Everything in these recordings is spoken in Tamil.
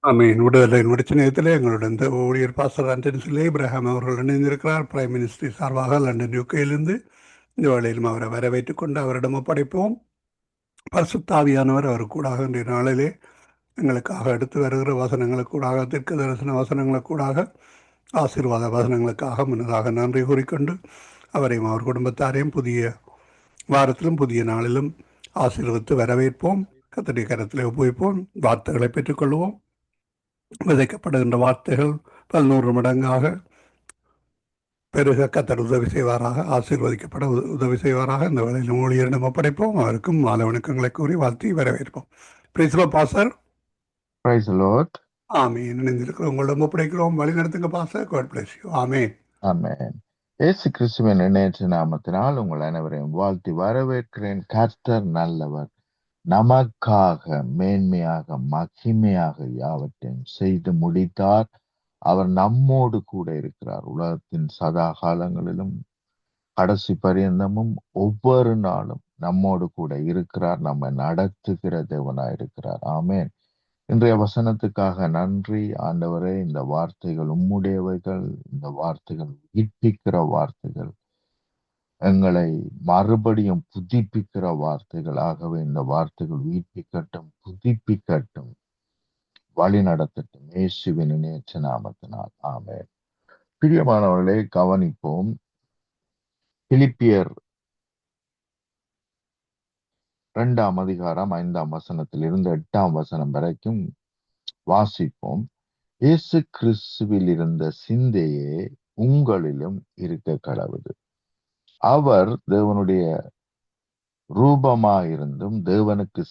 ஆமீன். விடுதலை முடிச்ச நேரத்திலே எங்களுடன் இந்த ஊழியர் பாஸ்டர் ஆண்டனி இப்ராஹிம் அவர்கள் இணைந்திருக்கிறார். பிரைம் மினிஸ்டர் சார்பாக லண்டன் யூகேயிலிருந்து இந்த வேளையிலும் அவரை வரவேற்றுக் கொண்டு அவரிடம் ஒப்படைப்போம். பரிசுத்த ஆவியானவர் அவர் கூடாக இன்றைய நாளிலே எங்களுக்காக எடுத்து வருகிற வசனங்களுக்கூடாக, தீர்க்க தரிசன வசனங்களுக்கூடாக, ஆசீர்வாத வசனங்களுக்காக முன்னதாக நன்றி கூறிக்கொண்டு அவரையும் அவர் குடும்பத்தாரையும் புதிய வாரத்திலும் புதிய நாளிலும் ஆசீர்வதித்து வரவேற்போம். கர்த்தருடைய கரத்திலே ஒப்புவிப்போம். வார்த்தைகளை பெற்றுக்கொள்வோம். விதைக்கப்படுகின்ற வார்த்தைகள் 11 மடங்காக பெருக கர்த்தர் உதவி செய்வாராக, ஆசீர்வதிக்கப்பட உதவி செய்வாராக. இந்த வேளையில் ஊழியரிடம் ஒப்படைப்போம். அவருக்கும் மாலை வணக்கங்களை கூறி வாழ்த்தி வரவேற்போம். Praise the Lord pastor. Praise the Lord. ஆமீன். இணைந்திருக்கிறோம். உங்களிடம் ஒப்படைக்கிறோம். வழி நடத்துங்க பாஸ்டர். God bless you. ஆமீன். Amen. இயேசு கிறிஸ்துவின் இணையற்ற நாமத்தினால் உங்கள் அனைவரையும் வாழ்த்தி வரவேற்கிறேன். கர்த்தர் நல்லவர், நமக்காக மேன்மையாக மகிமையாக யாவற்றையும் செய்து முடித்தார். அவர் நம்மோடு கூட இருக்கிறார். உலகத்தின் சதா காலங்களிலும் கடைசி பரியந்தமும் ஒவ்வொரு நாளும் நம்மோடு கூட இருக்கிறார். நம்ம நடத்துகிற தேவனாயிருக்கிறார். ஆமென். இன்றைய வசனத்துக்காக நன்றி ஆண்டவரே. இந்த வார்த்தைகள் உம்முடையவைகள், இந்த வார்த்தைகள் உயிர்ப்பிக்கிற வார்த்தைகள், எங்களை மறுபடியும் புதுப்பிக்கிற வார்த்தைகள். ஆகவே இந்த வார்த்தைகள் உயிர்ப்பிக்கட்டும், புதுப்பிக்கட்டும், வழி நடத்தட்டும், இயேசுவின் இணையற்ற நாமத்தினால். ஆமென். பிரியமானவர்களே, கவனிப்போம். பிலிப்பியர் 2ஆம் அதிகாரம் 5ஆம் வசனத்திலிருந்து 8ஆம் வசனம் வரைக்கும் வாசிப்போம். இயேசு கிறிஸ்துவில் இருந்த சிந்தையே உங்களிலும் இருக்க கடவுது. அவர் தேவனுடைய ரூபமாயிருந்தும் தேவனுக்கு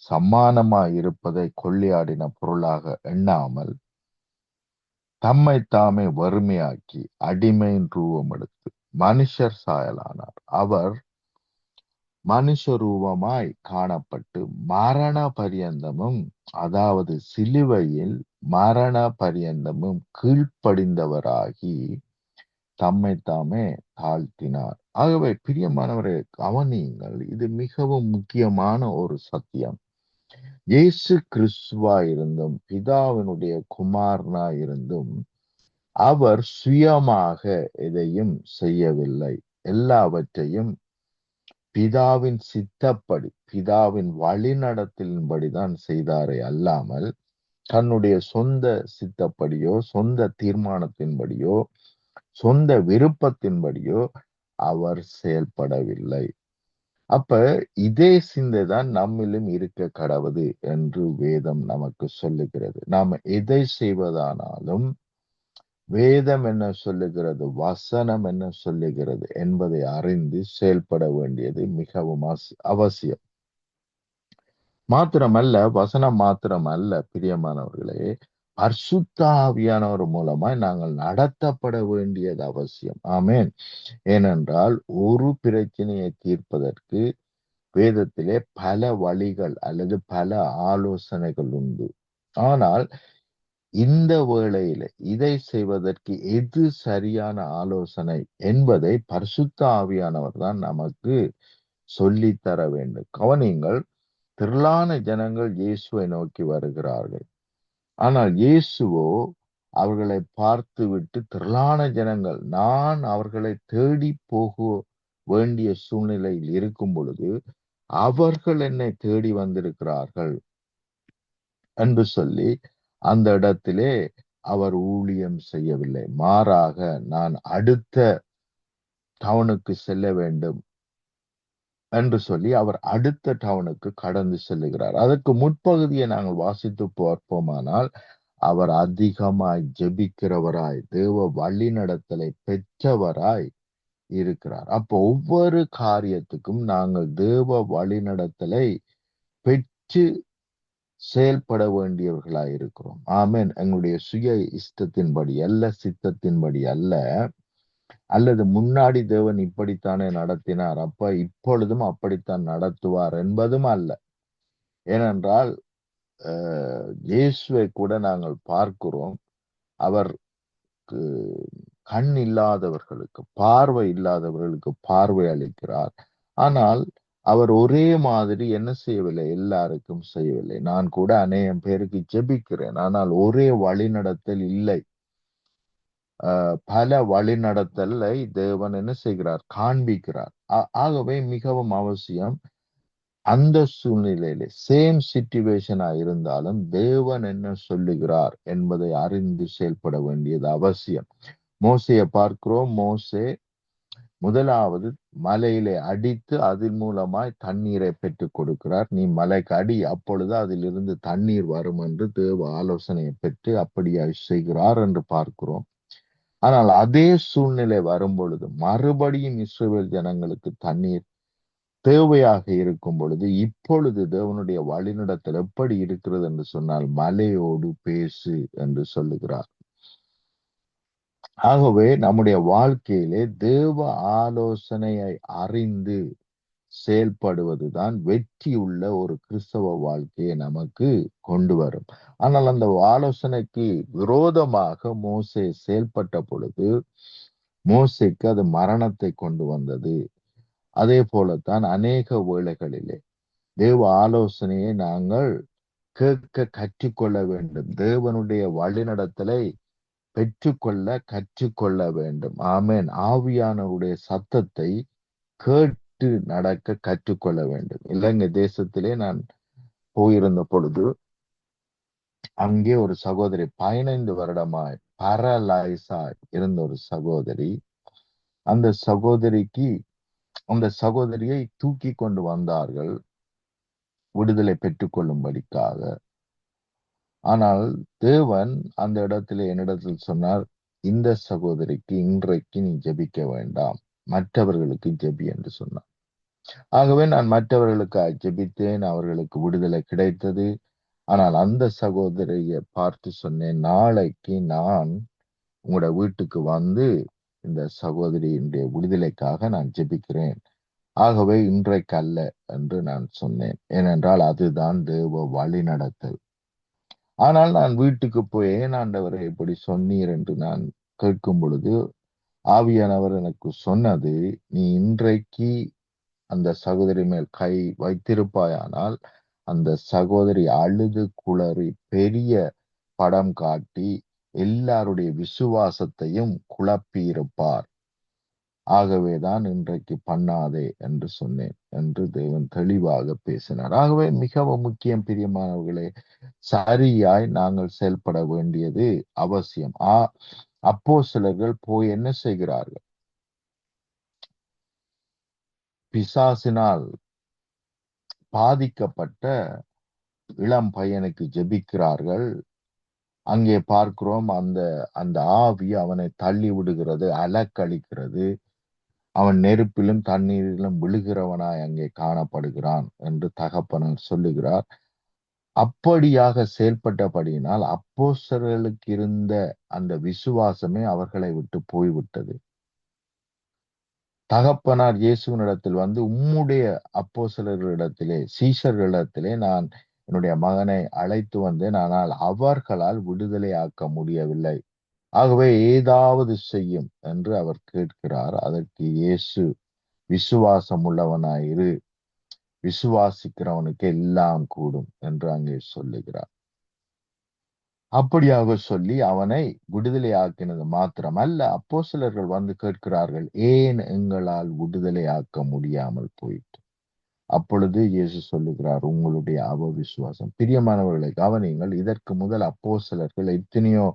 சமானமாய் இருப்பதை கொள்ளையாடின பொருளாக எண்ணாமல் தம்மை தாமே வறுமையாக்கி அடிமையின் ரூபம் எடுத்து மனுஷர் சாயலானார். அவர் மனுஷ ரூபமாய் காணப்பட்டு மரண பரியந்தமும், அதாவது சிலுவையில் மரண பரியந்தமும் கீழ்ப்படிந்தவராகி தம்மை தாமே தாழ்த்தினார். ஆகவே பிரியமானவரை கவனியுங்கள், இது மிகவும் முக்கியமான ஒரு சத்தியம். இயேசு கிறிஸ்துவாயிருந்தும் பிதாவினுடைய குமாரனாயிருந்தும் அவர் சுயமாக எதையும் செய்யவில்லை. எல்லாவற்றையும் பிதாவின் சித்தப்படி, பிதாவின் வழிநடத்தலின்படிதான் செய்தாரே அல்லாமல் தன்னுடைய சொந்த சித்தப்படியோ, சொந்த தீர்மானத்தின்படியோ, சொந்த விருப்பத்தின்படியோ அவர் செயல்படவில்லை. அப்ப இதே சிந்தைதான் நம்மிலும் இருக்க கடவுது என்று வேதம் நமக்கு சொல்லுகிறது. நாம் எதை செய்வதானாலும் வேதம் என்ன சொல்லுகிறது, வசனம் என்ன சொல்லுகிறது என்பதை அறிந்து செயல்பட வேண்டியது மிகவும் அவசியம். மாத்திரமல்ல, வசனம் மாத்திரமல்ல பிரியமானவர்களே, பரிசுத்த ஆவியானவர் மூலமாய் நாங்கள் நடத்தப்பட வேண்டியது அவசியம். ஆமென். ஏனென்றால் ஒரு பிரச்சனையை தீர்ப்பதற்கு வேதத்திலே பல வழிகள் அல்லது பல ஆலோசனைகள் உண்டு. ஆனால் இந்த வேளையில இதை செய்வதற்கு எது சரியான ஆலோசனை என்பதை பரிசுத்த ஆவியானவர் தான் நமக்கு சொல்லித்தர வேண்டும். கவனியுங்கள், திரளான ஜனங்கள் இயேசுவை நோக்கி வருகிறார்கள். ஆனால் இயேசுவோ அவர்களை பார்த்துவிட்டு, திரளான ஜனங்கள், நான் அவர்களை தேடி போக வேண்டிய சூழ்நிலையில் இருக்கும் பொழுது அவர்கள் என்னை தேடி வந்திருக்கிறார்கள் என்று சொல்லி அந்த இடத்திலே அவர் ஊழியம் செய்யவில்லை. மாறாக, நான் அடுத்த டவுனுக்கு செல்ல வேண்டும் என்று சொல்லி அவர் அடுத்த டவுனுக்கு கடந்து செல்லுகிறார். அதற்கு முற்பகுதியை நாங்கள் வாசித்து பார்ப்போமானால், அவர் அதிகமாய் ஜெபிக்கிறவராய், தேவ வழி நடத்தலை பெற்றவராய் இருக்கிறார். அப்போ ஒவ்வொரு காரியத்துக்கும் நாங்கள் தேவ வழி நடத்தலை பெற்று செயல்பட வேண்டியவர்களாய் இருக்கிறோம். ஆமென். எங்களுடைய சுய இஷ்டத்தின்படி அல்ல, சித்தத்தின்படி அல்ல, அல்லது முன்னாடி தேவன் இப்படித்தானே நடத்தினார், அப்ப இப்பொழுதும் அப்படித்தான் நடத்துவார் என்பதும் அல்ல. ஏனென்றால் இயேசுவை கூட நாங்கள் பார்க்கிறோம். அவர் கண் இல்லாதவர்களுக்கு, பார்வை இல்லாதவர்களுக்கு பார்வை அளிக்கிறார். ஆனால் அவர் ஒரே மாதிரி என்ன செய்யவில்லை, எல்லாருக்கும் செய்யவில்லை. நான் கூட அநேகம் பேருக்கு ஜெபிக்கிறேன், ஆனால் ஒரே வழிநடத்தல் இல்லை. பல வழிநடத்தலை தேவன் என்ன செய்கிறார், காண்பிக்கிறார். ஆகவே மிகவும் அவசியம் அந்த சூழ்நிலையிலே சேம் சிச்சுவேஷனா இருந்தாலும் தேவன் என்ன சொல்லுகிறார் என்பதை அறிந்து செயல்பட வேண்டியது அவசியம். மோசையை பார்க்கிறோம். மோசே முதலாவது மலையிலே அடித்து அதன் மூலமாய் தண்ணீரை பெற்றுக் கொடுக்கிறார். நீ மலைக்கு அடி, அப்பொழுது அதிலிருந்து தண்ணீர் வரும் என்று தேவ ஆலோசனையை பெற்று அப்படியாய் செய்கிறார் என்று பார்க்கிறோம். ஆனால் அதே சூழ்நிலை வரும் பொழுது மறுபடியும் இஸ்ரவேல் ஜனங்களுக்கு தண்ணீர் தேவையாக இருக்கும் பொழுது, இப்பொழுது தேவனுடைய வழிநடத்தல் எப்படி இருக்கிறது என்று சொன்னால், மலையோடு பேசு என்று சொல்லுகிறார். ஆகவே நம்முடைய வாழ்க்கையிலே தேவ ஆலோசனையை அறிந்து செயல்படுவதுதான் வெற்றியுள்ள ஒரு கிறிஸ்தவ வாழ்க்கையை நமக்கு கொண்டு வரும். ஆனால் அந்த ஆலோசனைக்கு விரோதமாக மோசே செயல்பட்ட பொழுது மோசேக்கு அது மரணத்தை கொண்டு வந்தது. அதே போலத்தான் அநேக வேளைகளிலே தேவ ஆலோசனையை நாங்கள் கேட்க கற்றுக்கொள்ள வேண்டும். தேவனுடைய வழிநடத்தலை பெற்றுக்கொள்ள கற்றுக்கொள்ள வேண்டும். ஆமேன். ஆவியானவருடைய சத்தத்தை கேட்டு நடக்க கற்றுக்கொள்ள வேண்டும். இலங்கை தேசத்திலே நான் போயிருந்த பொழுது அங்கே ஒரு சகோதரி 15 வருடமாய் பரலைஸாய் இருந்த ஒரு சகோதரி, அந்த சகோதரியை தூக்கி கொண்டு வந்தார்கள் விடுதலை பெற்றுக் கொள்ளும்படிக்காக. ஆனால் தேவன் அந்த இடத்துல என்னிடத்தில் சொன்னார், இந்த சகோதரிக்கு இன்றைக்கு நீ ஜெபிக்க வேண்டாம், மற்றவர்களுக்கு ஜெபி என்று சொன்னார். ஆகவே நான் மற்றவர்களுக்கு ஜெபித்தேன், அவர்களுக்கு விடுதலை கிடைத்தது. ஆனால் அந்த சகோதரியை பார்த்து சொன்னேன், நாளைக்கு நான் உங்களோட வீட்டுக்கு வந்து இந்த சகோதரியினுடைய விடுதலைக்காக நான் ஜெபிக்கிறேன். ஆகவே இன்றைக்கு அல்ல என்று நான் சொன்னேன். ஏனென்றால் அதுதான் தேவ வழி நடத்தல். ஆனால் நான் வீட்டுக்கு போய் ஏன் ஆண்டவரை இப்படி சொன்னீர் என்று நான் கேட்கும் பொழுது ஆவியானவர் எனக்கு சொன்னது, நீ இன்றைக்கு அந்த சகோதரி மேல் கை வைத்திருப்பாயானால் அந்த சகோதரி அழுது குளறி பெரிய படம் காட்டி எல்லாருடைய விசுவாசத்தையும் குழப்பி இருப்பார். ஆகவேதான் இன்றைக்கு பண்ணாதே என்று சொன்னேன் என்று தேவன் தெளிவாக பேசினார். ஆகவே மிகவும் முக்கியம் பிரியமானவர்களே, சரியாய் நாங்கள் செயல்பட வேண்டியது அவசியம். அப்போஸ்தலர்கள் போய் என்ன செய்கிறார்கள்? பிசாசினால் பாதிக்கப்பட்ட இளம் பையனுக்கு ஜெபிக்கிறார்கள். அங்கே பார்க்கிறோம், அந்த ஆவி அவனை தள்ளி விடுகிறது, அலக்களிக்கிறது. அவன் நெருப்பிலும் தண்ணீரிலும் விழுகிறவனாய் அங்கே காணப்படுகிறான் என்று தகப்பனார் சொல்லுகிறார். அப்படியாக செயல்பட்டபடியினால் அப்போஸ்தலர்களுக்கு இருந்த அந்த விசுவாசமே அவர்களை விட்டு போய்விட்டது. தகப்பனார் இயேசுவினிடத்தில் வந்து, உம்முடைய அப்போஸ்தலர்களிடத்திலே சீஷர்களிடத்திலே நான் என்னுடைய மகனை அழைத்து வந்தேன், ஆனால் அவர்களால் விடுதலையாக்க முடியவில்லை. ஆகவே ஏதாவது செய்யும் என்று அவர் கேட்கிறார். அதற்கு இயேசு, விசுவாசம் உள்ளவனாயிரு, விசுவாசிக்கிறவனுக்கு எல்லாம் கூடும் என்று அங்கே சொல்லுகிறார். அப்படியாக சொல்லி அவனை விடுதலை ஆக்கினது மாத்திரமல்ல, அப்போஸ்தலர்கள் வந்து கேட்கிறார்கள், ஏன் எங்களால் விடுதலை ஆக்க முடியாமல் போயிட்டு? அப்பொழுது இயேசு சொல்லுகிறார், உங்களுடைய அவிசுவாசம். பிரியமானவர்களை கவனியுங்கள். இதற்கு முதல் அப்போஸ்தலர்கள் எத்தனையோ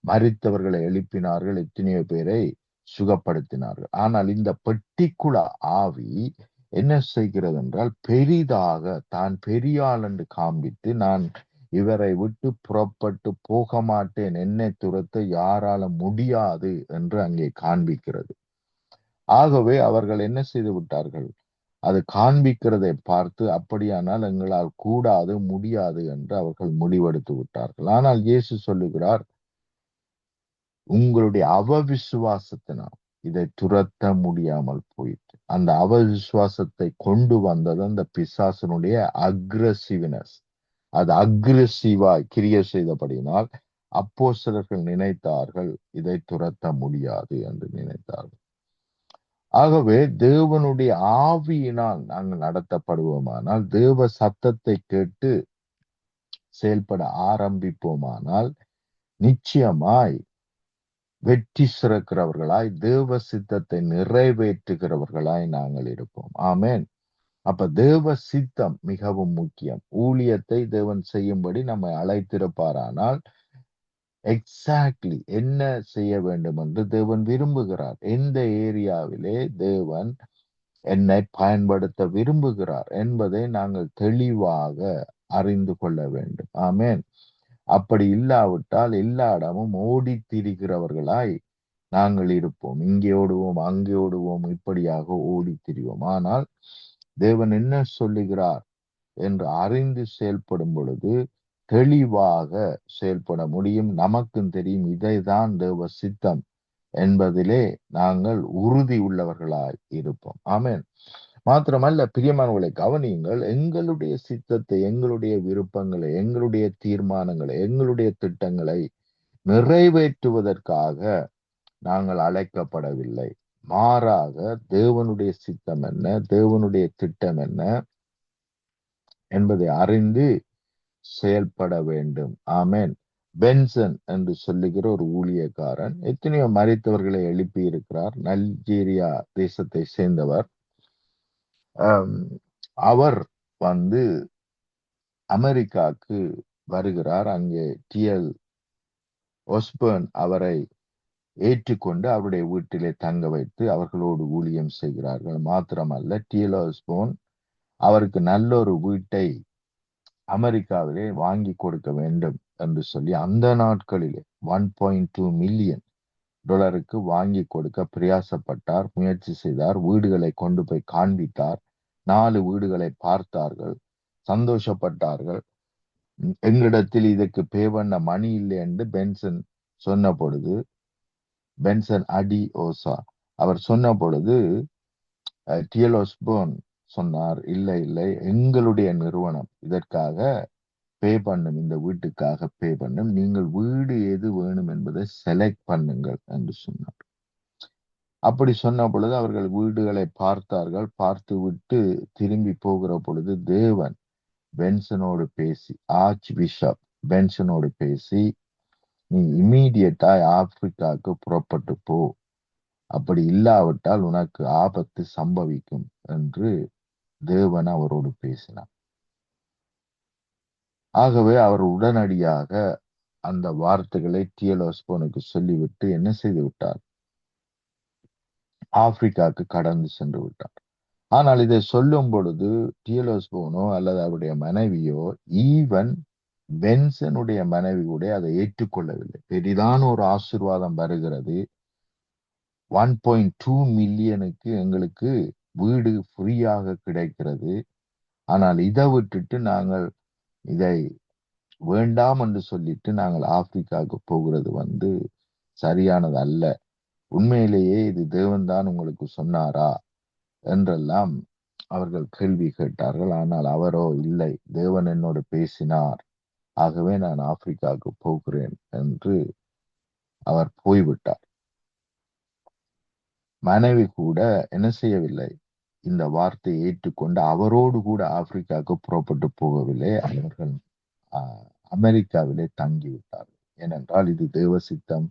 மரித்தவர்களை எழுப்பினார்கள், எத்தனையோ பேரை சுகப்படுத்தினார்கள். ஆனால் இந்த பர்டிகுலர் ஆவி என்ன செய்கிறது என்றால், பெரிதாக தான் பெரியாள் என்று காண்பித்து, நான் இவரை விட்டு புறப்பட்டு போக மாட்டேன், என்னை துரத்த யாரால முடியாது என்று அங்கே காண்பிக்கிறது. ஆகவே அவர்கள் என்ன செய்து விட்டார்கள்? அது காண்பிக்கிறதை பார்த்து, அப்படியானால் எங்களால் கூடாது, முடியாது என்று அவர்கள் முடிவெடுத்து விட்டார்கள். ஆனால் இயேசு சொல்லுகிறார், உங்களுடைய அவவிசுவாசத்தினால் இதை துரத்த முடியாமல் போயிட்டு. அந்த அவவிசுவாசத்தை கொண்டு வந்தது அந்த பிசாசனுடைய அக்ரெசிவ்னஸ். அது அக்ரெசிவாய் கிரியை செய்தபடினால் அப்போஸ்தலர்கள் நினைத்தார்கள், இதை துரத்த முடியாது என்று நினைத்தார்கள். ஆகவே தேவனுடைய ஆவியினால் நாங்கள் நடத்தப்படுவோமானால், தேவ சத்தத்தை கேட்டு செயல்பட ஆரம்பிப்போமானால், நிச்சயமாய் வெற்றி சிறக்கிறவர்களாய், தேவ சித்தத்தை நிறைவேற்றுகிறவர்களாய் நாங்கள் இருப்போம். ஆமென். அப்ப தேவ சித்தம் மிகவும் முக்கியம். ஊழியத்தை தேவன் செய்யும்படி நம்மை அழைத்திருப்பாரானால், எக்ஸாக்ட்லி என்ன செய்ய வேண்டும் என்று தேவன் விரும்புகிறார், எந்த ஏரியாவிலே தேவன் என்னை பயன்படுத்த விரும்புகிறார் என்பதை நாங்கள் தெளிவாக அறிந்து கொள்ள வேண்டும். ஆமென். அப்படி இல்லாவிட்டால் எல்லா இடமும் ஓடி திரிகிறவர்களாய் நாங்கள் இருப்போம். இங்கே ஓடுவோம், அங்கே ஓடுவோம், இப்படியாக ஓடி திரிவோம். ஆனால் தேவன் என்ன சொல்லுகிறார் என்று அறிந்து செயல்படும் பொழுது தெளிவாக செயல்பட முடியும். நமக்கும் தெரியும் இதைதான் தேவ சித்தம் என்பதிலே நாங்கள் உறுதி உள்ளவர்களாய் இருப்போம். ஆமென். மாத்திரமல்ல, பிரியமானவர்களை கவனியுங்கள், எங்களுடைய சித்தத்தை, எங்களுடைய விருப்பங்களை, எங்களுடைய தீர்மானங்களை, எங்களுடைய திட்டங்களை நிறைவேற்றுவதற்காக நாங்கள் அழைக்கப்படவில்லை. மாறாக தேவனுடைய சித்தம் என்ன, தேவனுடைய திட்டம் என்ன என்பதை அறிந்து செயல்பட வேண்டும். ஆமென். பென்சன் என்று சொல்லுகிற ஒரு ஊழியக்காரன் எத்தனையோ மரித்தவர்களை எழுப்பி இருக்கிறார். நைஜீரியா தேசத்தை சேர்ந்தவர். அவர் வந்து அமெரிக்காவுக்கு வருகிறார். அங்கே டிஎல் ஒஸ்பர்ன் அவரை ஏற்றுக்கொண்டு அவருடைய வீட்டிலே தங்க வைத்து அவர்களோடு ஊழியம் செய்கிறார்கள். மாத்திரமல்ல, டிஎல் ஒஸ்பர்ன் அவருக்கு நல்ல ஒரு வீட்டை அமெரிக்காவிலே வாங்கி கொடுக்க வேண்டும் என்று சொல்லி அந்த நாட்களிலே $1.2 மில்லியன் வாங்கி கொடுக்க பிரயாசப்பட்டார், முயற்சி செய்தார், வீடுகளை கொண்டு போய் காண்பித்தார். 4 வீடுகளை பார்த்தார்கள், சந்தோஷப்பட்டார்கள். எங்களிடத்தில் இதற்கு பே பண்ண மணி இல்லை என்று பென்சன் சொன்ன பொழுது, பென்சன் அடி ஓசா அவர் சொன்ன பொழுது டிஎல் ஒஸ்பர்ன் சொன்னார், இல்லை இல்லை, எங்களுடைய நிறுவனம் இதற்காக பே பண்ணும், இந்த வீட்டுக்காக பே பண்ணும், நீங்கள் வீடு எது வேணும் என்பதை செலக்ட் பண்ணுங்கள் என்று சொன்னார். அப்படி சொன்ன பொழுது அவர்கள் வீடுகளை பார்த்தார்கள். பார்த்து விட்டு திரும்பி போகிற பொழுது தேவன் பென்சனோடு பேசி, ஆர்ச் பிஷப் பென்சனோடு பேசி, நீ இம்மீடியட்டாய் ஆப்பிரிக்காவுக்கு புறப்பட்டு போ, அப்படி இல்லாவிட்டால் உனக்கு ஆபத்து சம்பவிக்கும் என்று தேவன் அவரோடு பேசினார். ஆகவே அவர் உடனடியாக அந்த வார்த்தைகளை டிஎல் ஒஸ்பர்னுக்கு சொல்லிவிட்டு என்ன செய்து விட்டார், ஆப்பிரிக்காவுக்கு கடந்து சென்று விட்டார். ஆனால் இதை சொல்லும் பொழுது டிஎல் ஒஸ்பர்னோ அல்லது அவருடைய மனைவியோ, ஈவன் பென்சனுடைய மனைவி கூட அதை ஏற்றுக்கொள்ளவில்லை. பெரிதான ஒரு ஆசீர்வாதம் வருகிறது, 1.2 மில்லியனுக்கு எங்களுக்கு வீடு ஃப்ரீயாக கிடைக்கிறது, ஆனால் இதை விட்டுட்டு நாங்கள் இதை வேண்டாம் என்று சொல்லிட்டு நாங்கள் ஆப்பிரிக்காவுக்கு போகிறது சரியானது அல்ல, உண்மையிலேயே இது தேவன் தான் உங்களுக்கு சொன்னாரா என்றெல்லாம் அவர்கள் கேள்வி கேட்டார்கள். ஆனால் அவரோ, இல்லை, தேவன் என்னோடு பேசினார், ஆகவே நான் ஆப்பிரிக்காவுக்கு போகிறேன் என்று அவர் போய்விட்டார். மனைவி கூட என்ன செய்யவில்லை, இந்த வார்த்தையை ஏற்றுக்கொண்டு அவரோடு கூட ஆப்பிரிக்காவுக்கு புறப்பட்டு போகவில்லை. அவர்கள் அமெரிக்காவிலே தங்கிவிட்டார்கள். ஏனென்றால் இது தேவ சித்தம்.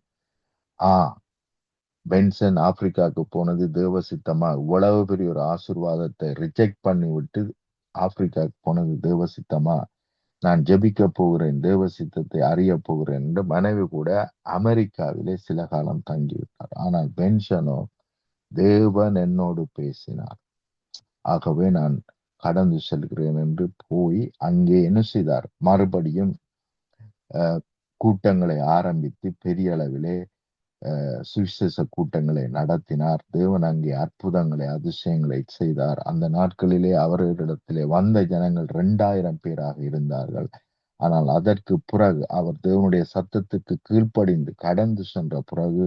பென்சன் ஆப்பிரிக்காவுக்கு போனது தேவ சித்தமா? இவ்வளவு பெரிய ஒரு ஆசீர்வாதத்தை ரிஜெக்ட் பண்ணி விட்டு ஆப்பிரிக்காவுக்கு போனது தேவ சித்தமா? நான் ஜெபிக்க போகிறேன், தேவ சித்தத்தை அறிய போகிறேன் என்று மனைவி கூட அமெரிக்காவிலே சில காலம் தங்கிவிட்டார். ஆனால் பென்சனோ, தேவன் என்னோடு பேசினார், ஆகவே நான் கடந்து செல்கிறேன் என்று போய் அங்கே என்ன செய்தார், மறுபடியும் கூட்டங்களை ஆரம்பித்து பெரிய அளவிலே சுவிசேஷ கூட்டங்களை நடத்தினார். தேவன் அங்கே அற்புதங்களை, அதிசயங்களை செய்தார். அந்த நாட்களிலே அவர்களிடத்திலே வந்த ஜனங்கள் 2000 பேராக இருந்தார்கள். ஆனால் அதற்கு பிறகு அவர் தேவனுடைய சத்தத்துக்கு கீழ்ப்படிந்து கடந்து சென்ற பிறகு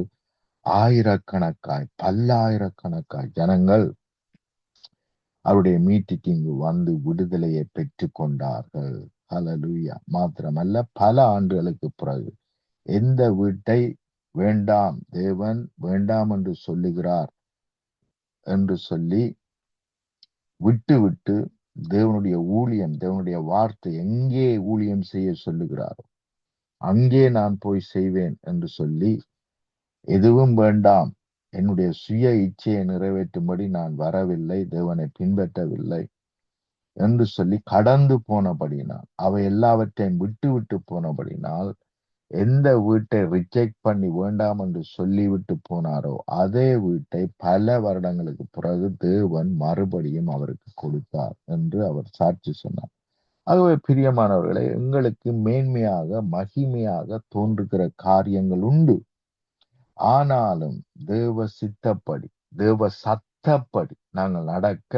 ஆயிரக்கணக்காய், பல்லாயிரக்கணக்காய் ஜனங்கள் அவருடைய மீட்டிங்கு வந்து விடுதலையை பெற்றுக் கொண்டார்கள். ஹல்லேலூயா. மாத்திரமல்ல, பல ஆண்டுகளுக்கு பிறகு எந்த வீட்டை வேண்டாம், தேவன் வேண்டாம் என்று சொல்லுகிறார் என்று சொல்லி விட்டு தேவனுடைய ஊழியம், தேவனுடைய வார்த்தை எங்கே ஊழியம் செய்ய சொல்லுகிறாரோ அங்கே நான் போய் செய்வேன் என்று சொல்லி, எதுவும் வேண்டாம், என்னுடைய சுய இச்சையை நிறைவேற்றும்படி நான் வரவில்லை, தேவனை பின்பற்றவில்லை என்று சொல்லி கடந்து போனபடினால், அவை எல்லாவற்றையும் விட்டு போனபடினால், எந்த வீட்டை ரிஜெக்ட் பண்ணி வேண்டாம் என்று சொல்லிவிட்டு போனாரோ அதே வீட்டை பல வருடங்களுக்கு பிறகு தேவன் மறுபடியும் அவருக்கு கொடுத்தார் என்று அவர் சாட்சி சொன்னார். ஆகவே பிரியமானவர்களை, எங்களுக்கு மேன்மையாக மகிமையாக தோன்றுகிற காரியங்கள் உண்டு. ஆனாலும் தேவ சித்தப்படி, தேவ சத்தப்படி நாங்கள் நடக்க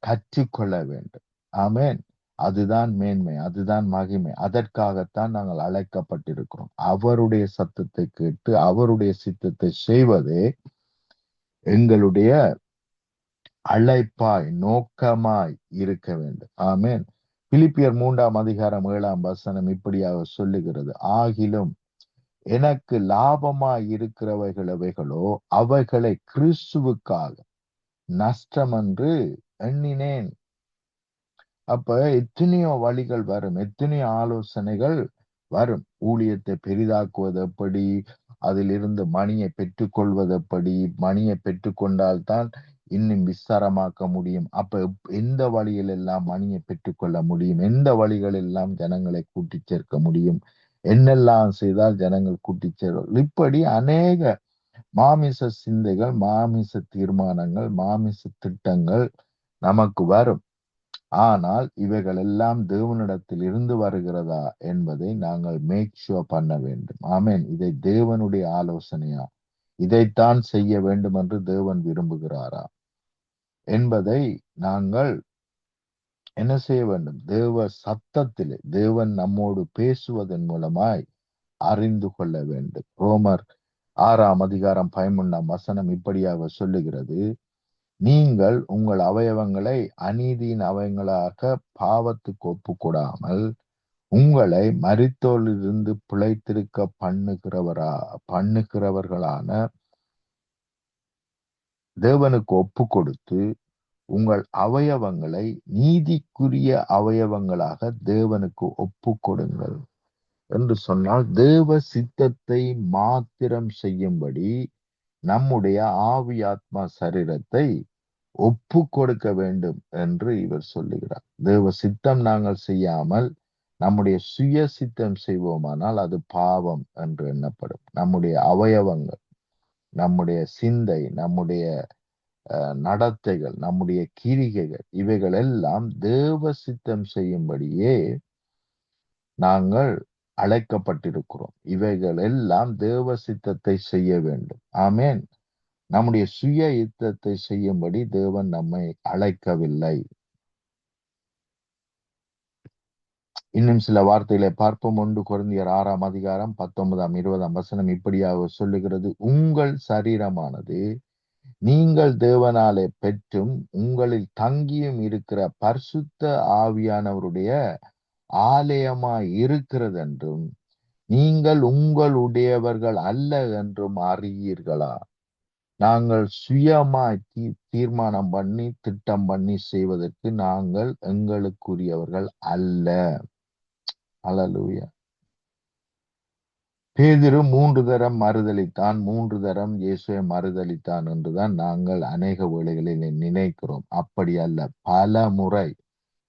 கற்றுக்கொள்ள வேண்டும். ஆமென். அதுதான் மேன்மை, அதுதான் மகிமை. அதற்காகத்தான் நாங்கள் அழைக்கப்பட்டிருக்கிறோம். அவருடைய சத்தத்தை கேட்டு அவருடைய சித்தத்தை செய்வதே எங்களுடைய அழைப்பாய், நோக்கமாய் இருக்க வேண்டும். ஆமென். பிலிப்பியர் 3:7 இப்படியாக சொல்லுகிறது, ஆகிலும் எனக்கு லாபமாய் இருக்கிறவைகள் எவைகளோ அவைகளை கிறிஸ்துவுக்காக நஷ்டம் என்று எண்ணினேன். அப்ப எத்தனையோ வழிகள் வரும், எத்தனையோ ஆலோசனைகள் வரும். ஊழியத்தை பெரிதாக்குவது எப்படி, அதிலிருந்து மணியை பெற்றுக்கொள்வது எப்படி, மணியை பெற்றுக்கொண்டால்தான் இன்னும் விஸ்தாரமாக்க முடியும். அப்ப எந்த வழியில் எல்லாம் மணியை பெற்றுக்கொள்ள முடியும், எந்த வழிகள் எல்லாம் ஜனங்களை கூட்டி சேர்க்க முடியும், என்னெல்லாம் செய்தால் ஜனங்கள் கூட்டி சேர்க்க, இப்படி அநேக மாமிச சிந்தைகள், மாமிச தீர்மானங்கள், மாமிச திட்டங்கள் நமக்கு வரும். ஆனால் இவைகள் எல்லாம் தேவனிடத்தில் இருந்து வருகிறதா என்பதை நாங்கள் மேக் ஷூர் பண்ண வேண்டும். ஆமென். இதை தேவனுடைய ஆலோசனையா, இதைத்தான் செய்ய வேண்டும் என்று தேவன் விரும்புகிறாரா என்பதை நாங்கள் என்ன செய்ய வேண்டும்? தேவ சத்தத்திலே தேவன் நம்மோடு பேசுவதன் மூலமாய் அறிந்து கொள்ள வேண்டும். ரோமர் 6:13 இப்படியாக சொல்லுகிறது, நீங்கள் உங்கள் அவயவங்களை அநீதியின் அவயங்களாக பாவத்துக்கு ஒப்புக்கொடாமல் உங்களை மரித்தோரிலிருந்து பிழைத்திருக்க பண்ணுகிறவர்களான தேவனுக்கு ஒப்பு கொடுத்து உங்கள் அவயவங்களை நீதிக்குரிய அவயவங்களாக தேவனுக்கு ஒப்பு கொடுங்கள் என்று சொன்னால், தேவ சித்தத்தை மாத்திரம் செய்யும்படி நம்முடைய ஆவி ஆத்மா சரீரத்தை ஒப்பு கொடுக்க வேண்டும் என்று இவர் சொல்லுகிறார். தேவ சித்தம் நாங்கள் செய்யாமல் நம்முடைய சுய சித்தம் செய்வோமானால் அது பாவம் என்று எண்ணப்படும். நம்முடைய அவயவங்கள், நம்முடைய சிந்தை, நம்முடைய நடத்தைகள், நம்முடைய கிரிகைகள், இவைகள் எல்லாம் தேவ சித்தம் செய்யும்படியே நாங்கள் அழைக்கப்பட்டிருக்கிறோம். இவைகள் எல்லாம் தேவ சித்தத்தை செய்ய வேண்டும். ஆமென். நம்முடைய சுய யுத்தத்தை செய்யும்படி தேவன் நம்மை அழைக்கவில்லை. இன்னும் சில வார்த்தைகளை பார்ப்போம். 1 கொரிந்தியர் 6:19-20 இப்படியாக சொல்லுகிறது, உங்கள் சரீரமானது நீங்கள் தேவனாலே பெற்றும் உங்களில் தங்கியும் இருக்கிற பரிசுத்த ஆவியானவருடைய ஆலயமாய் இருக்கிறது என்றும் நீங்கள் உங்களுடையவர்கள் அல்ல என்றும் அறியீர்களா? நாங்கள் சுயமாய் தீர்மானம் பண்ணி திட்டம் பண்ணி செய்வதற்கு நாங்கள் எங்களுக்குரியவர்கள் அல்ல. அல்லேலூயா. பேதுரு 3 தரம் மறுதலித்தான், 3 தரம் இயேசுவை மறுதலித்தான் என்றுதான் நாங்கள் அநேக வேளைகளில் நினைக்கிறோம். அப்படி அல்ல. பல முறை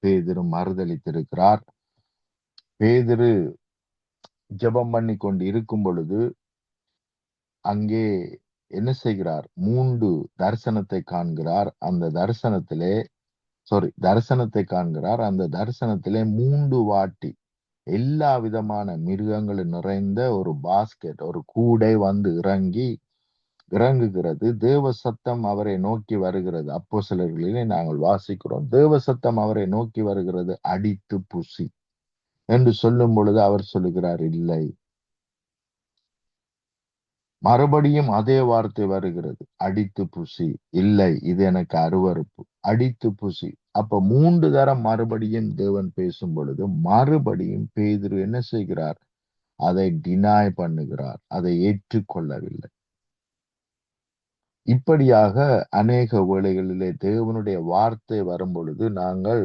பேதுரு மறுதலித்திருக்கிறார். பேதுரு ஜெபம் பண்ணி கொண்டு இருக்கும் பொழுது அங்கே என்ன செய்கிறார்? 3 தரிசனத்தை காண்கிறார். அந்த தரிசனத்தை காண்கிறார். அந்த தரிசனத்திலே 3 வாட்டி எல்லா விதமான மிருகங்களும் நிறைந்த ஒரு பாஸ்கெட், ஒரு கூடை வந்து இறங்குகிறது. தேவ சத்தம் அவரை நோக்கி வருகிறது. அப்போஸ்தலர்களிலே நாங்கள் வாசிக்கிறோம், தேவ சத்தம் அவரை நோக்கி வருகிறது, அடித்து புசி என்று சொல்லும் பொழுது அவர் சொல்லுகிறார், இல்லை. மறுபடியும் அதே வார்த்தை வருகிறது, அடித்து புசி. இல்லை, இது எனக்கு அருவருப்பு, அடித்து புசி. அப்ப 3 தரம் மறுபடியும் தேவன் பேசும் பொழுது மறுபடியும் பேதுரு என்ன செய்கிறார்? அதை டினாய் பண்ணுகிறார், அதை ஏற்றுக்கொள்ளவில்லை. இப்படியாக அநேக வேளைகளிலே தேவனுடைய வார்த்தை வரும் பொழுது நாங்கள்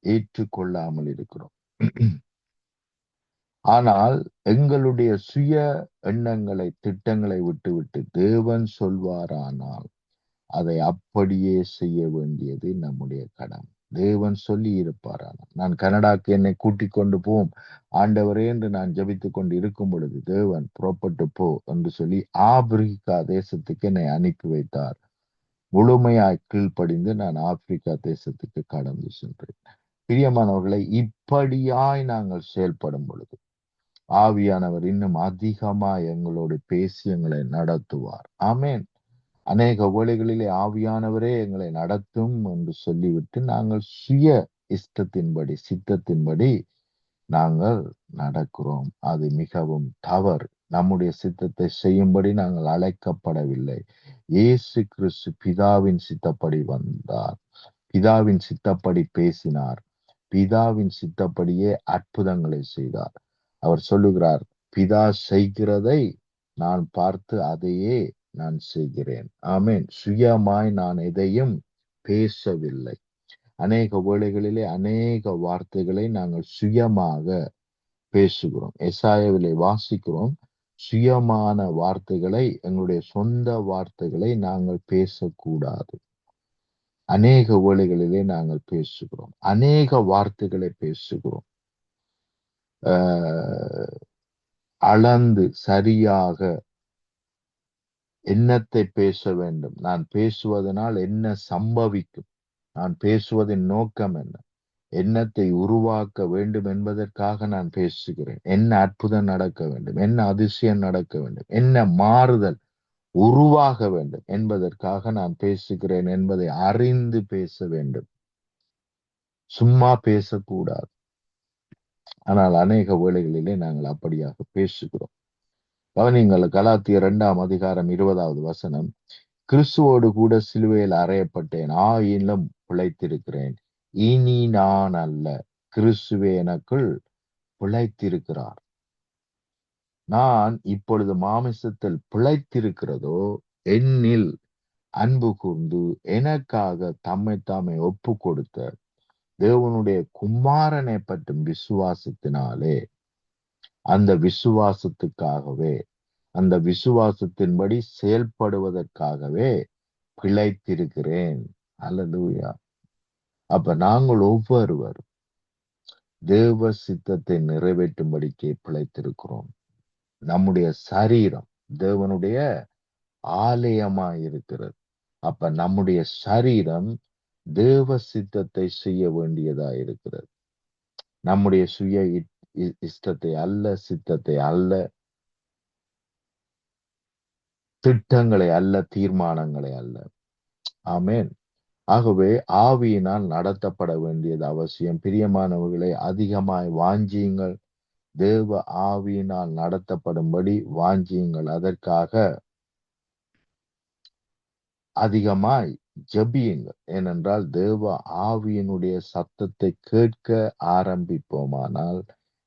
ஏற்றுக்கொள்ளாமல் இருக்கிறோம். ஆனால் எங்களுடைய சுய எண்ணங்களை, திட்டங்களை விட்டுவிட்டு தேவன் சொல்வாரானால் அதை அப்படியே செய்ய வேண்டியது நம்முடைய கடமை. தேவன் சொல்லி இருப்பாரானால், நான் கனடாக்கு என்னை கூட்டிக் கொண்டு போம் ஆண்டவரே என்று நான் ஜெபித்துக் கொண்டு இருக்கும் பொழுது தேவன் புறப்பட்டு போ என்று சொல்லி ஆப்பிரிக்கா தேசத்துக்கு என்னை அனுப்பி வைத்தார். முழுமையாய் கீழ்ப்படிந்து நான் ஆப்பிரிக்கா தேசத்துக்கு கடந்து சென்றேன். பிரியமானவர்களை, இப்படியாய் நாங்கள் செயல்படும் பொழுது ஆவியானவர் இன்னும் அதிகமாய் எங்களோடு பேசி எங்களை நடத்துவார். ஆமென். அநேக வேளைகளிலே ஆவியானவரே எங்களை நடத்தும் என்று சொல்லிவிட்டு நாங்கள் சுய இஷ்டத்தின்படி, சித்தத்தின்படி நாங்கள் நடக்கிறோம். அது மிகவும் தவறு. நம்முடைய சித்தத்தை செய்யும்படி நாங்கள் அழைக்கப்படவில்லை. இயேசு கிறிஸ்து பிதாவின் சித்தப்படி வந்தார், பிதாவின் சித்தப்படி பேசினார், பிதாவின் சித்தப்படியே அற்புதங்களை செய்தார். அவர் சொல்லுகிறார், பிதா செய்கிறதை நான் பார்த்து அதையே நான் செய்கிறேன். ஆமென். சுயமாய் நான் எதையும் பேசவில்லை. அநேக வேளைகளிலே அநேக வார்த்தைகளை நாங்கள் சுயமாக பேசுகிறோம். எசாயாவிலே வாசிக்கிறோம், சுயமான வார்த்தைகளை, எங்களுடைய சொந்த வார்த்தைகளை நாங்கள் பேசக்கூடாது. அநேக வேளைகளிலே நாங்கள் பேசுகிறோம், அநேக வார்த்தைகளை பேசுகிறோம். அளந்து சரியாக என்னத்தை பேச வேண்டும், நான் பேசுவதனால் என்ன சம்பவிக்கும், நான் பேசுவதின் நோக்கம் என்ன, என்னத்தை உருவாக்க வேண்டும் என்பதற்காக நான் பேசுகிறேன், என்ன அற்புதம் நடக்க வேண்டும், என்ன அதிசயம் நடக்க வேண்டும், என்ன மாறுதல் உருவாக வேண்டும் என்பதற்காக நான் பேசுகிறேன் என்பதை அறிந்து பேச வேண்டும். சும்மா பேசக்கூடாது. ஆனால் அநேக வேளைகளிலே நாங்கள் அப்படியாக பேசுகிறோம். கவனிங்கள், கலாத்தியர் 2 அதிகாரம் 20வது வசனம், கிறிஸ்துவோடு கூட சிலுவையில் அறையப்பட்டேன், ஆயினும் பிழைத்திருக்கிறேன். இனி நான் அல்ல, கிறிஸ்துவே எனக்குள் பிழைத்திருக்கிறார். நான் இப்பொழுது மாமிசத்தில் பிழைத்திருக்கிறதோ என்னில் அன்பு கூர்ந்து எனக்காக தம்மை தாமே ஒப்பு கொடுத்த தேவனுடைய குமாரனை பற்றும் விசுவாசத்தினாலே, அந்த விசுவாசத்துக்காகவே, அந்த விசுவாசத்தின்படி செயல்படுவதற்காகவே பிழைத்திருக்கிறேன். அல்லேலூயா. அப்ப நாங்கள் ஒவ்வொருவரும் தேவ சித்தத்தை நிறைவேற்றும்படிக்கு பிழைத்திருக்கிறோம். நம்முடைய சரீரம் தேவனுடைய ஆலயமாய் இருக்கிறது. அப்ப நம்முடைய சரீரம் தேவ சித்தத்தை செய்ய வேண்டியதா இருக்கிறது. நம்முடைய சுய இஷ்டத்தை அல்ல, சித்தத்தை அல்ல, திட்டங்களை அல்ல, தீர்மானங்களை அல்ல. ஆமென். ஆகவே ஆவியினால் நடத்தப்பட வேண்டியது அவசியம். பிரியமானவர்களை, அதிகமாய் வாஞ்சியுங்கள். தேவ ஆவியினால் நடத்தப்படும்படி வாஞ்சியுங்கள். அதற்காக அதிகமாய் ஜெபியுங்கள். ஏனென்றால் தேவ ஆவியினுடைய சத்தத்தை கேட்க ஆரம்பிப்போமானால்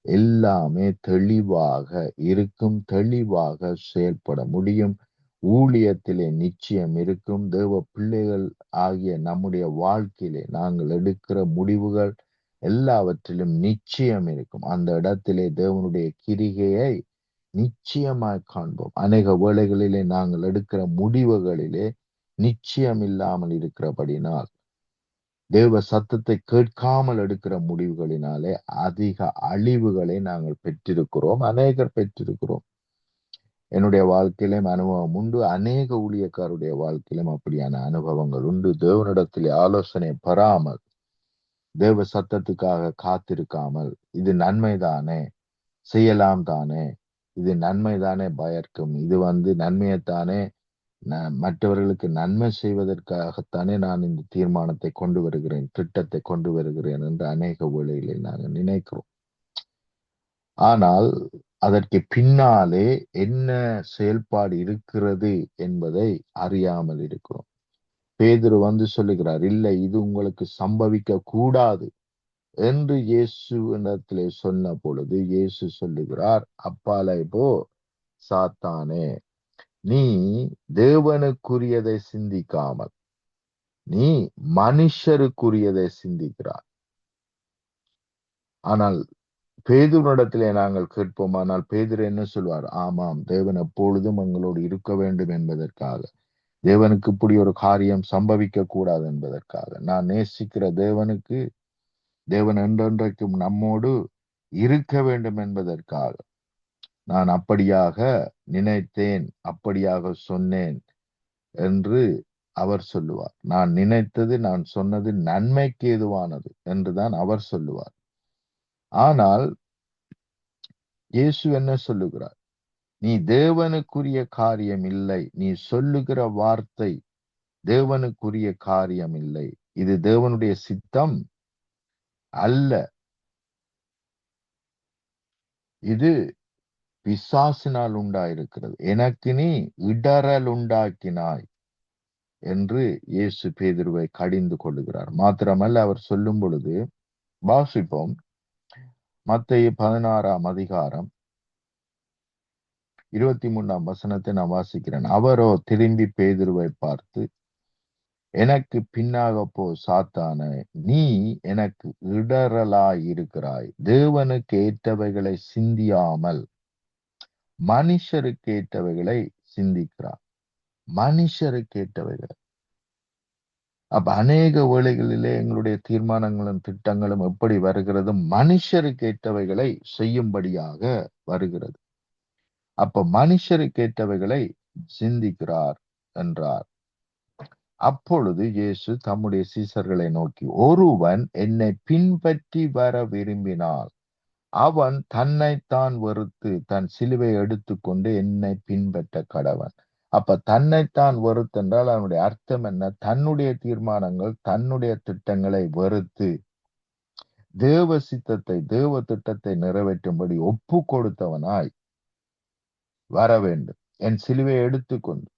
எல்லாமே தெளிவாக இருக்கும், தெளிவாக செயல்பட முடியும். ஊழியத்திலே நிச்சயம் இருக்கும். தேவ பிள்ளைகள் ஆகிய நம்முடைய வாழ்க்கையிலே நாங்கள் எடுக்கிற முடிவுகள் எல்லாவற்றிலும் நிச்சயம் இருக்கும். அந்த இடத்திலே தேவனுடைய கிரிகையை நிச்சயமாய் காண்போம். அநேக வேளைகளிலே நாங்கள் எடுக்கிற முடிவுகளிலே நிச்சயம் இல்லாமல் இருக்கிறபடினால், தேவ சத்தத்தை கேட்காமல் எடுக்கிற முடிவுகளினாலே அதிக அழிவுகளை நாங்கள் பெற்றிருக்கிறோம், அநேகர் பெற்றிருக்கிறோம். என்னுடைய வாழ்க்கையிலும் அனுபவம் உண்டு, அநேக ஊழியக்காருடைய வாழ்க்கையிலும் அப்படியான அனுபவங்கள் உண்டு. தேவனிடத்திலே ஆலோசனை பெறாமல், தேவ சத்தத்துக்காக காத்திருக்காமல், இது நன்மைதானே, செய்யலாம் தானே, இது நன்மைதானே பயக்கும், இது நன்மையைத்தானே, மற்றவர்களுக்கு நன்மை செய்வதற்காகத்தானே நான் இந்த தீர்மானத்தை கொண்டு வருகிறேன், திட்டத்தை கொண்டு வருகிறேன் என்று அநேக வேளைகளில் நாங்கள் நினைக்கிறோம். ஆனால் அதற்கு பின்னாலே என்ன செயல்பாடு இருக்கிறது என்பதை அறியாமல் இருக்கிறோம். பேதுரு சொல்லுகிறார், இல்லை, இது உங்களுக்கு சம்பவிக்க கூடாது என்று இயேசுவிடத்திலே சொன்ன பொழுது இயேசு சொல்லுகிறார், அப்பாலே போ சாத்தானே, நீ தேவனுக்குரியதை சிந்திக்காமல் நீ மனுஷருக்குரியதை சிந்திக்கிறாய். ஆனால் பேதுருவிடத்திலே நாங்கள் கேட்போமானால் பேதுரு என்ன சொல்வார்? ஆமாம், தேவன் எப்பொழுதும் எங்களோடு இருக்க வேண்டும் என்பதற்காக, தேவனுக்கு இப்படி ஒரு காரியம் சம்பவிக்க கூடாது என்பதற்காக, நான் நேசிக்கிற தேவனுக்கு, தேவன் என்றென்றைக்கும் நம்மோடு இருக்க வேண்டும் என்பதற்காக நான் அப்படியாக நினைத்தேன், அப்படியாக சொன்னேன் என்று அவர் சொல்லுவார். நான் நினைத்தது, நான் சொன்னது நன்மைக்கு ஏதுவானது என்றுதான் அவர் சொல்லுவார். ஆனால் இயேசு என்ன சொல்லுகிறார்? நீ தேவனுக்குரிய காரியம் இல்லை, நீ சொல்லுகிற வார்த்தை தேவனுக்குரிய காரியம் இல்லை, இது தேவனுடைய சித்தம் அல்ல, இது பிசாசினால் உண்டாயிருக்கிறது, எனக்கு நீ இடறல் உண்டாக்கினாய் என்று இயேசு பேதுருவை கடிந்து கொள்ளுகிறார். மாத்திரமல்ல, அவர் சொல்லும் பொழுது வாசிப்போம், மத்தேயு 16ஆம் அதிகாரம் 23ஆம் வசனத்தை நான் வாசிக்கிறேன். அவரோ திரும்பி பேதுருவை பார்த்து, எனக்கு பின்னாக போ சாத்தானே, நீ எனக்கு இடறலாய் இருக்கிறாய், தேவனுக்கு ஏற்றவைகளை சிந்தியாமல் மனுஷருக்கு ஏற்றவைகளை சிந்திக்கிறார். மனுஷருக்கு ஏற்றவைகளை. அப்ப அநேக வேளைகளிலே எங்களுடைய தீர்மானங்களும் திட்டங்களும் எப்படி வருகிறது? மனுஷருக்கு ஏற்றவைகளை செய்யும்படியாக வருகிறது. அப்ப மனுஷருக்கு ஏற்றவைகளை சிந்திக்கிறார் என்றார். அப்பொழுது இயேசு தம்முடைய சீசர்களை நோக்கி, ஒருவன் என்னை பின்பற்றி வர விரும்பினால் அவன் தன்னைத்தான் வெறுத்து தன் சிலுவை எடுத்துக்கொண்டு என்னை பின்பற்ற கடவன். அப்ப தன்னைத்தான் வெறுத்தென்றால் அவனுடைய அர்த்தம் என்ன? தன்னுடைய தீர்மானங்கள், தன்னுடைய திட்டங்களை வெறுத்து தேவ சித்தத்தை, தேவ திட்டத்தை நிறைவேற்றும்படி ஒப்பு கொடுத்தவனாய் வர வேண்டும். என் சிலுவையை எடுத்துக்கொண்டு,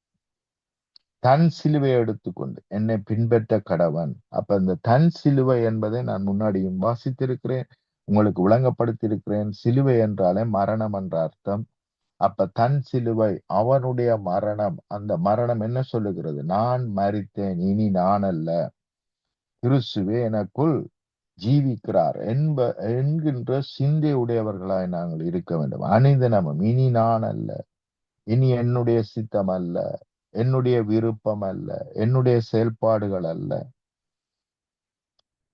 தன் சிலுவையை எடுத்துக்கொண்டு என்னை பின்பற்ற கடவன். அப்ப இந்த தன் சிலுவை என்பதை நான் முன்னாடியும் வாசித்திருக்கிறேன், உங்களுக்கு விளங்கப்படுத்தியிருக்கிறேன். சிலுவை என்றாலே மரணம் என்ற அர்த்தம். அப்ப தன் சிலுவை, அவனுடைய மரணம். அந்த மரணம் என்ன சொல்லுகிறது? நான் மரித்தேன், இனி நான் அல்ல, கிறிஸ்துவே எனக்குள் ஜீவிக்கிறார் என்கின்ற சிந்தை உடையவர்களாய் நாங்கள் இருக்க வேண்டும். அனிதினமும் இனி நான் அல்ல, இனி என்னுடைய சித்தம் அல்ல, என்னுடைய விருப்பம் அல்ல, என்னுடைய செயல்பாடுகள் அல்ல,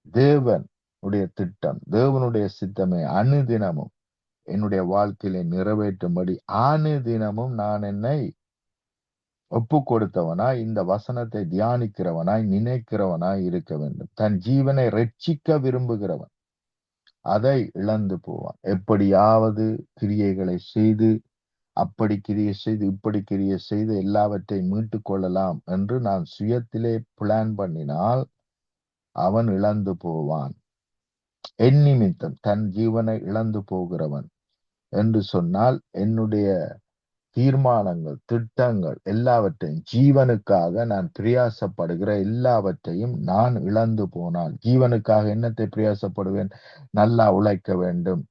தேவனுடைய திட்டம், தேவனுடைய சித்தமே அனுதினமும் என்னுடைய வாழ்க்கையில நிறைவேற்றும்படி அனுதினமும் நான் என்னை ஒப்பு கொடுத்தவனாய், இந்த வசனத்தை தியானிக்கிறவனாய், நினைக்கிறவனாய் இருக்க வேண்டும். தன் ஜீவனை ரட்சிக்க விரும்புகிறவன் அதை இழந்து போவான். எப்படியாவது கிரியைகளை செய்து, அப்படி கிரியை செய்து, இப்படி கிரியை செய்து எல்லாவற்றையும் மீட்டு கொள்ளலாம் என்று நான் சுயத்திலே பிளான் பண்ணினால் அவன் இழந்து போவான். என் நிமித்தம் தன் ஜீவனை இழந்து போகிறவன் என்று சொன்னால், என்னுடைய தீர்மானங்கள், திட்டங்கள் எல்லாவற்றையும், ஜீவனுக்காக நான் பிரயாசப்படுகிற எல்லாவற்றையும் நான் இழந்து போனால், ஜீவனுக்காக என்னத்தை பிரயாசப்படுவேன்? நல்லா உழைக்க வேண்டும்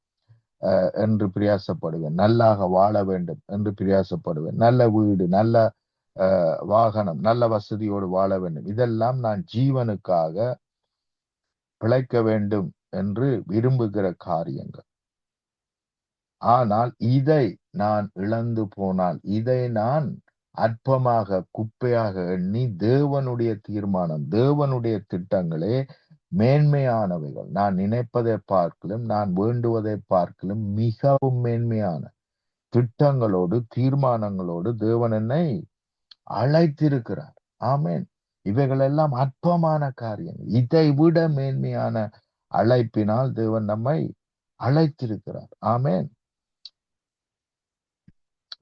என்று பிரயாசப்படுவேன், நல்லாக வாழ வேண்டும் என்று பிரயாசப்படுவேன், நல்ல வீடு, நல்ல வாகனம், நல்ல வசதியோடு வாழ வேண்டும், இதெல்லாம் நான் ஜீவனுக்காக பிழைக்க வேண்டும் என்று விரும்புகிற காரியங்கள். ஆனால் இதை நான் இழந்து போனால், இதை நான் அற்பமாக, குப்பையாக எண்ணி, தேவனுடைய தீர்மானம், தேவனுடைய திட்டங்களே மேன்மையானவைகள், நான் நினைப்பதை பார்க்கலும், நான் வேண்டுவதை பார்க்கலும் மிகவும் மேன்மையான திட்டங்களோடு, தீர்மானங்களோடு தேவன் என்னை அழைத்திருக்கிறார். ஆமேன். இவைகள் எல்லாம் அற்பமான காரியங்கள். இதை விட மேன்மையான அழைப்பினால் தேவன் நம்மை அழைத்திருக்கிறார். ஆமேன்.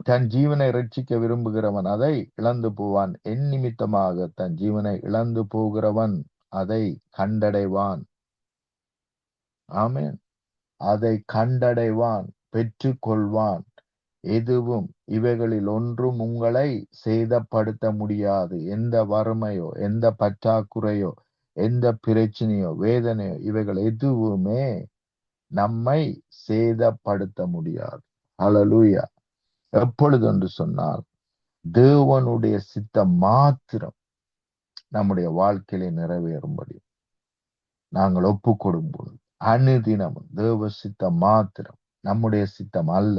தன் ஜீவனை ரட்சிக்க விரும்புகிறவன் அதை இழந்து போவான். என் நிமித்தமாக தன் ஜீவனை இழந்து போகிறவன் அதை கண்டடைவான். ஆமேன். அதை கண்டடைவான், பெற்றுக்கொள்வான். எதுவும் இவைகளில் ஒன்றும் உங்களை சேதப்படுத்த முடியாது. எந்த வறுமையோ, எந்த பற்றாக்குறையோ, எந்த பிரச்சனையோ, வேதனையோ, இவைகள் எதுவுமே நம்மை சேதப்படுத்த முடியாது. ஹல்லேலூயா. எப்பொழுது என்று சொன்னால், தேவனுடைய சித்தம் மாத்திரம் நம்முடைய வாழ்க்கையிலே நிறைவேறும்படி நாங்கள் ஒப்பு கொடுப்போம். அனுதினமும் தேவ சித்தம் மாத்திரம், நம்முடைய சித்தம் அல்ல,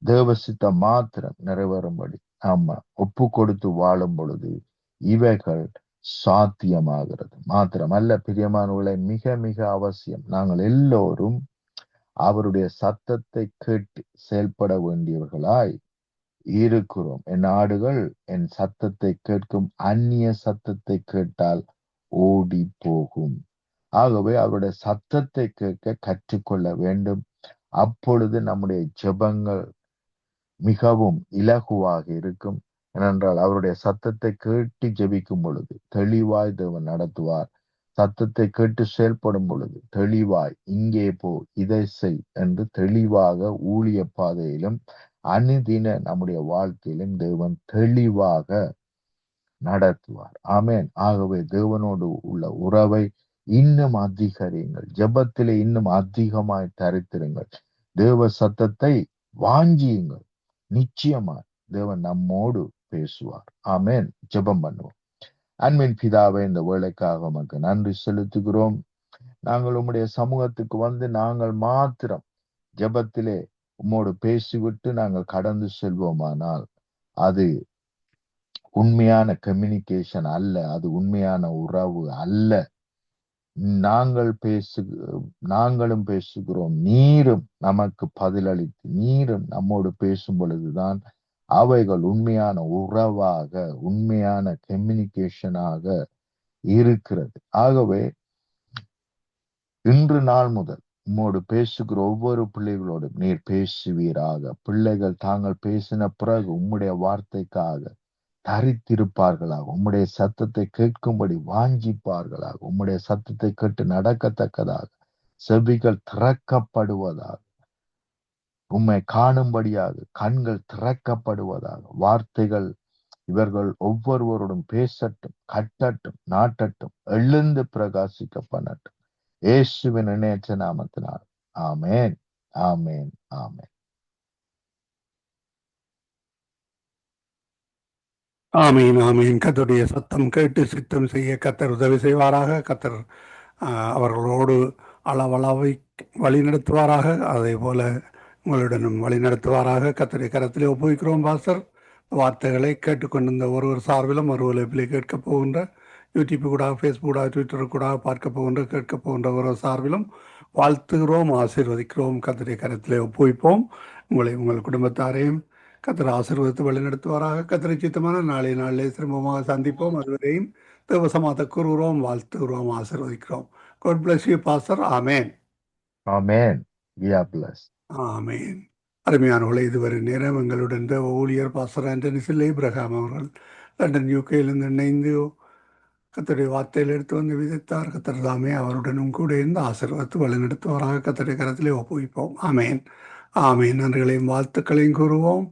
தேவ சித்தம் மாத்திரம் நிறைவேறும்படி நாம ஒப்பு கொடுத்து வாழும் பொழுது இவைகள் சாத்தியமாகிறது. மாத்திரமல்ல பிரியமானவர்களை, மிக மிக அவசியம், நாங்கள் எல்லோரும் அவருடைய சத்தத்தை கேட்டு செயல்பட வேண்டியவர்களாய் இருக்கிறோம். என் ஆடுகள் என் சத்தத்தை கேட்கும், அந்நிய சத்தத்தை கேட்டால் ஓடி போகும். ஆகவே அவருடைய சத்தத்தை கேட்க கற்றுக்கொள்ள வேண்டும். அப்பொழுது நம்முடைய ஜெபங்கள் மிகவும் இலகுவாக இருக்கும். ஏனென்றால் அவருடைய சத்தத்தை கேட்டு ஜெபிக்கும் பொழுது தெளிவாய் தேவன் நடத்துவார். சத்தத்தை கேட்டு செயல்படும் பொழுது தெளிவாய் இங்கே போ, இதை செய் என்று தெளிவாக ஊழிய பாதையிலும் அனுதின நம்முடைய வாழ்க்கையிலும் தேவன் தெளிவாக நடத்துவார். ஆமென். ஆகவே தேவனோடு உள்ள உறவை இன்னும் அதிகரியுங்கள். ஜெபத்திலே இன்னும் அதிகமாய் தரித்திருங்கள். தேவ சத்தத்தை வாஞ்சியுங்கள். நிச்சயமாய் தேவன் நம்மோடு பேசுவார். ஆமென். ஜெபம் பண்ணுவோம். அன்பின் பிதாவை, இந்த வேலைக்காக உமக்கு நன்றி செலுத்துகிறோம். நாங்கள் உம்முடைய சமூகத்துக்கு வந்து நாங்கள் மாத்திரம் ஜெபத்திலே உம்மோடு பேசிவிட்டு நாங்கள் கடந்து செல்வோமானால் அது உண்மையான கம்யூனிகேஷன் அல்ல, அது உண்மையான உறவு அல்ல. நாங்களும் பேசுகிறோம், நீரும் நமக்கு பதிலளித்து நீரும் நம்மோடு பேசும் பொழுதுதான் அவைகள் உண்மையான உறவாக, உண்மையான கம்யூனிகேஷனாக இருக்கிறது. ஆகவே இன்று நாள் முதல் உம்மோடு பேசுகிற ஒவ்வொரு பிள்ளைகளோடும் நீர் பேசுவீராக. பிள்ளைகள் தாங்கள் பேசின பிறகு உம்முடைய வார்த்தைக்காக தரித்திருப்பார்களாக, உம்முடைய சத்தத்தை கேட்கும்படி வாஞ்சிப்பார்களாக, உம்முடைய சத்தத்தை கேட்டு நடக்கத்தக்கதாக செவிகள் திறக்கப்படுவதாக, உம்மை காணும்படியாக கண்கள் திறக்கப்படுவதாக, வார்த்தைகள் இவர்கள் ஒவ்வொருவரோடும் பேசட்டும், கட்டட்டும், நாட்டட்டும், எழுந்து பிரகாசிக்க பண்ணட்டும். இயேசுவின் இணையற்ற நாமத்தினால் ஆமேன், ஆமேன், ஆமேன். ஆமீன், ஆமீன். கர்த்தருடைய சத்தம் கேட்டு சித்தம் செய்ய கர்த்தர் உதவி செய்வாராக. கர்த்தர் அவர்களோடு அளவளவை வழி நடத்துவாராக. அதே போல உங்களுடனும் வழி நடத்துவாராக. கர்த்தருடைய கரத்திலே ஒப்புவிக்கிறோம் பாஸ்டர். வார்த்தைகளை கேட்டுக்கொண்டிருந்த ஒருவர் சார்பிலும் ஒருவரை கேட்கப் போகின்ற யூடியூப் கூட, ஃபேஸ்புக் கூட, ட்விட்டர் கூட பார்க்க போகின்ற கேட்கப் போகின்ற ஒரு சார்பிலும் வாழ்த்துகிறோம், ஆசீர்வதிக்கிறோம். கர்த்தருடைய கரத்திலே ஒப்புவிப்போம். உங்கள் குடும்பத்தாரையும் கர்த்தர் ஆசீர்வதித்து வழிநடத்துவாராக. கர்த்தரை சித்தமான நாளிலே திரும்பமாக சந்திப்போம். அதுவரையும் தேவசமாத கூறுகிறோம், வாழ்த்துகிறோம், ஆசீர்வதிக்கிறோம். God bless you, Pastor. Amen, amen. We are blessed. ஆமேன். அருமையானவர்களை, இதுவரை நேரம் எங்களுடன் தேவ ஊழியர் பாஸ்டர் ஆண்டனி இப்ராஹிம் அவர்கள் லண்டன் யூகேயிலிருந்து இணைந்து கர்த்தருடைய வார்த்தையில் எடுத்து வந்து விதைத்தார். கர்த்தர் தாமே அவருடனும் கூட இருந்து ஆசீர்வதித்து வழிநடத்துவாராக. கர்த்தருடைய கரத்திலே ஒப்புவிப்போம். ஆமேன், ஆமேன். நன்றிகளையும் வாழ்த்துக்களையும் கூறுவோம்.